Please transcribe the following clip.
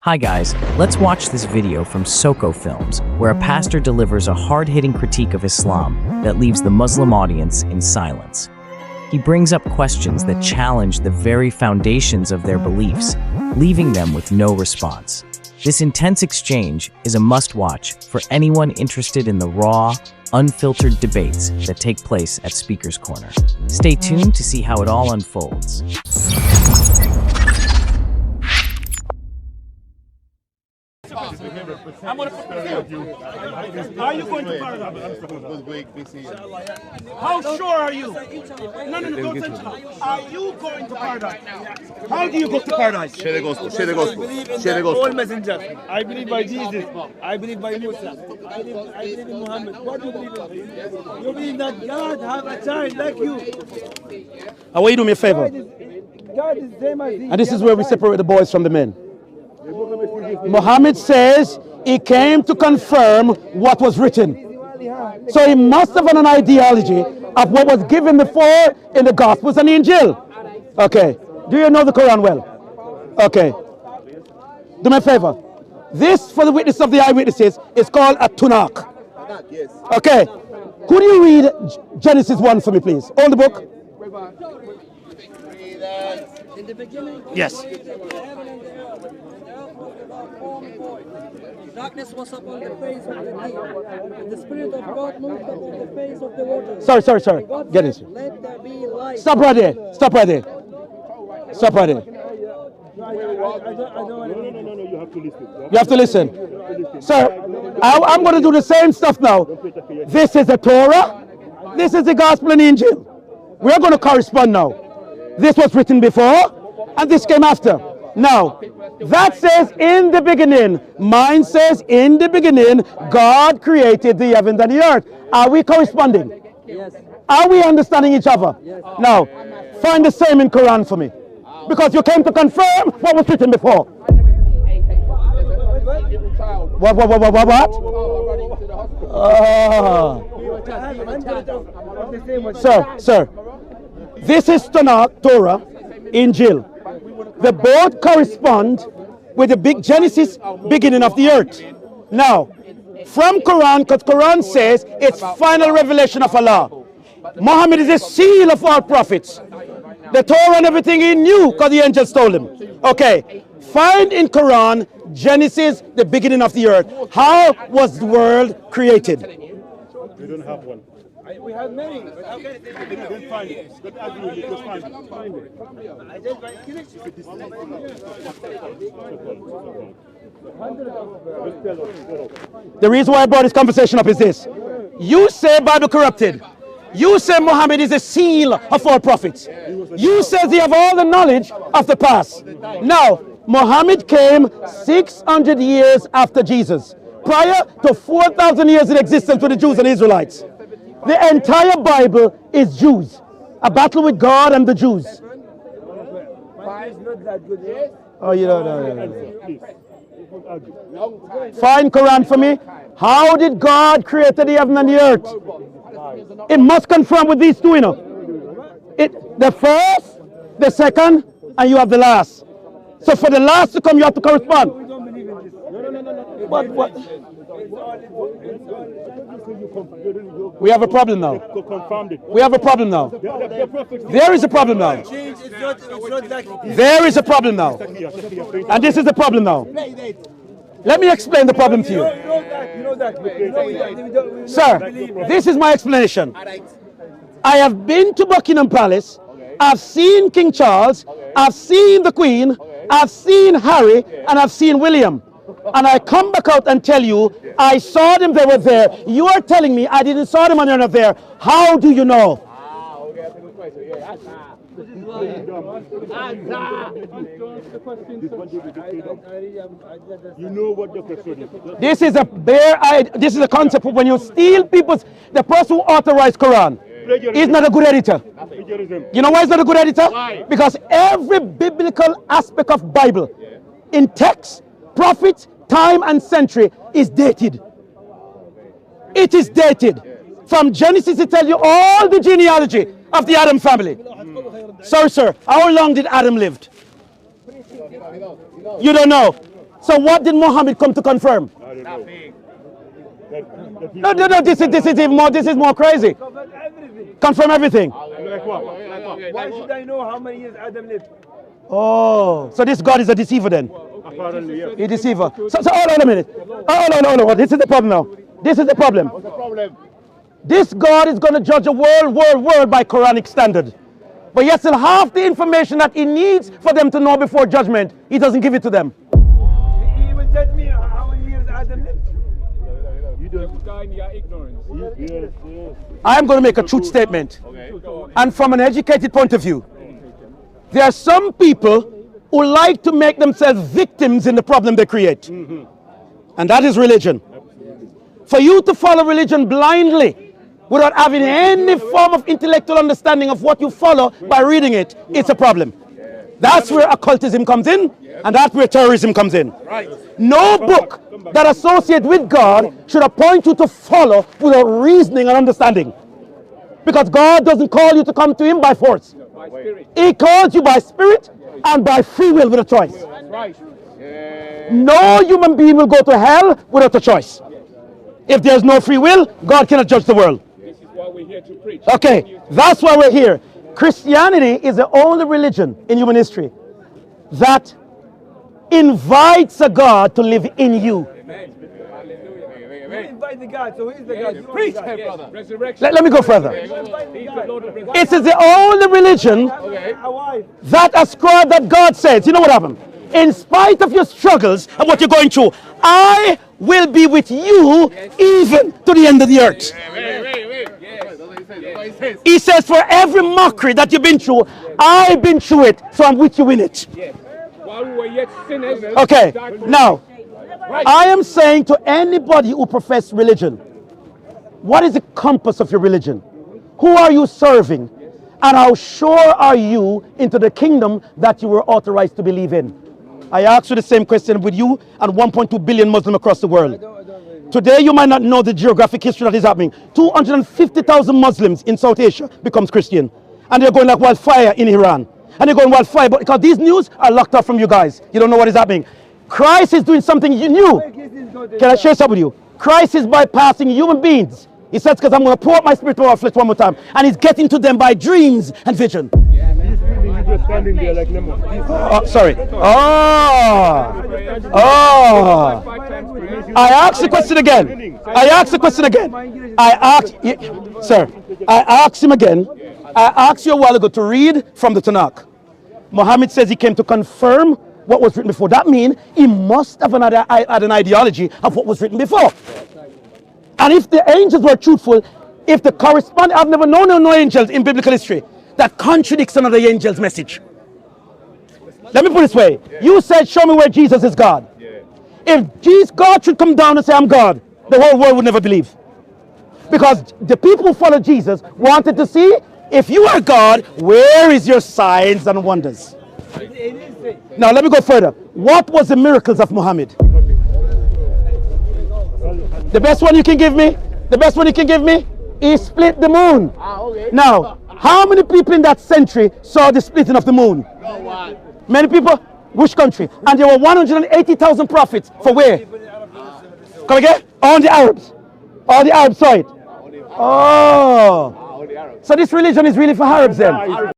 Hi guys, let's watch this video from Soko Films, where a pastor delivers a hard-hitting critique of Islam that leaves the Muslim audience in silence. He brings up questions that challenge the very foundations of their beliefs, leaving them with no response. This intense exchange is a must-watch for anyone interested in the raw, unfiltered debates that take place at Speaker's Corner. Stay tuned to see how it all unfolds. I'm going to put you. Are you going to paradise? How sure are you? No, don't touch. Are you going to paradise? How do you go to paradise? Share the gospel. Share the gospel. Share the gospel. All messengers. I believe by Jesus. I believe by Musa. I believe in Muhammad. What do you believe in? You believe that God have a child like you. I want you to do me a favor. God is the same as he. And this is where we separate the boys from the men. Muhammad says he came to confirm what was written. So he must have an ideology of what was given before in the Gospels and the Injil. Okay. Do you know the Quran well? Okay. Do me a favor. This, for the witness of the eyewitnesses, is called a Tunaq. Okay. Could you read Genesis 1 for me, please? Hold the book. In the beginning, Yes. darkness was upon the face of the deep, and the Spirit of God moved upon the face of the waters. Sorry. And God Get said, it. let there be light. Stop right there. Stop right there. Stop right there. You have to listen. You have to listen. Sir, I'm going to do the same stuff now. This is the Torah. This is the Gospel and Injil. We're going to correspond now. This was written before, and this came after. Now, that says in the beginning. Mine says in the beginning, God created the heavens and the earth. Are we corresponding? Yes. Are we understanding each other? Yes. Now, find the same in Quran for me. Because you came to confirm what was written before. What? Sir, this is Tanakh, Torah, Injil. They both correspond with the big Genesis beginning of the earth. Now, from Quran, because Quran says it's final revelation of Allah. Muhammad is a seal of all prophets. The Torah and everything he knew because the angels told him. Okay, find in Quran Genesis, the beginning of the earth. How was the world created? We don't have one. We have many. Okay. Then find it. Don't argue with it. Just find it. Find it. The reason why I brought this conversation up is this. You say Bible corrupted. You say Muhammad is a seal of all prophets. You say he have all the knowledge of the past. Now, Muhammad came 600 years after Jesus, prior to 4,000 years in existence with the Jews and Israelites. The entire Bible is Jews, a battle with God and the Jews. Oh, you don't know. Find Quran for me. How did God create the heaven and the earth? It must confirm with these two, you know. The first, the second, and you have the last. So for the last to come, you have to correspond. What? We have a problem now. We have a problem now. There is a problem now. There is a problem now. And this is the problem now. Let me explain the problem to you. Sir, this is my explanation. I have been to Buckingham Palace. I've seen King Charles. I've seen the Queen. I've seen Harry. And I've seen William. And I come back out and tell you, I saw them, they were there. You are telling me I didn't saw them and they're not there. How do you know? You know what the question is. This is a this is a concept of when you steal people's, the person who authorized Quran is not a good editor. You know why he's not a good editor? Because every biblical aspect of Bible in text, prophet, time and century is dated. It is dated. From Genesis it tells you all the genealogy of the Adam family. Sorry, sir, how long did Adam live? You don't know. So what did Muhammad come to confirm? No, this is even more. This is more crazy. Confirm everything. Why should I know how many years Adam lived? Oh, so this God is a deceiver then? A deceiver. So hold on a minute. Oh, no. This is the problem now. This is the problem. What's the problem? This God is going to judge a world by Quranic standard. But yet still half the information that he needs for them to know before judgment, he doesn't give it to them. He will tell me how many years Adam lived. You don't die in your ignorance. Yes. I am going to make a truth statement. And from an educated point of view, there are some people who like to make themselves victims in the problem they create. And that is religion. For you to follow religion blindly without having any form of intellectual understanding of what you follow by reading it, it's a problem. That's where occultism comes in, and that's where terrorism comes in. No book that associates with God should appoint you to follow without reasoning and understanding. Because God doesn't call you to come to him by force. He calls you by spirit and by free will with a choice. No human being will go to hell without a choice. If there's no free will, God cannot judge the world. This is why we're here to preach. Okay, that's why we're here. Christianity is the only religion in human history that invites a God to live in you. You invite the God, so who is the God? Preach, brother. Resurrection. Let me go further. It is the only religion that ascribes that God says, you know what happened? In spite of your struggles and what you're going through, I will be with you even to the end of the earth. He says, for every mockery that you've been through, I've been through it, so I'm with you in it. While we were yet sinners. Okay, now, I am saying to anybody who professes religion, what is the compass of your religion? Who are you serving? And how sure are you into the kingdom that you were authorized to believe in? I ask you the same question with you and 1.2 billion Muslims across the world. Today you might not know the geographic history that is happening. 250,000 Muslims in South Asia becomes Christian. And they're going like wildfire in Iran. And they're going wildfire, but because these news are locked up from you guys. You don't know what is happening. Christ is doing something new. Can I share something with you? Christ is bypassing human beings. He says, because I'm going to pour out my spirit over our flesh one more time. And he's getting to them by dreams and vision. Standing there like lemon. Oh, sorry. I asked the question again. I asked him again. I asked you a while ago to read from the Tanakh. Muhammad says he came to confirm what was written before. That means he must have had an ideology of what was written before. And if the angels were truthful, if the corresponding, I've never known no angels in biblical history that contradicts another angel's message. Let me put it this way. You said, show me where Jesus is God. If God should come down and say, I'm God, the whole world would never believe. Because the people who followed Jesus wanted to see, if you are God, where is your signs and wonders? Now let me go further. What was the miracles of Muhammad? The best one you can give me? The best one you can give me? He split the moon. Now, how many people in that century saw the splitting of the moon? Many people? Which country? And there were 180,000 prophets. For where? Come again? All the Arabs. All the Arabs saw it. Oh. So this religion is really for Arabs then?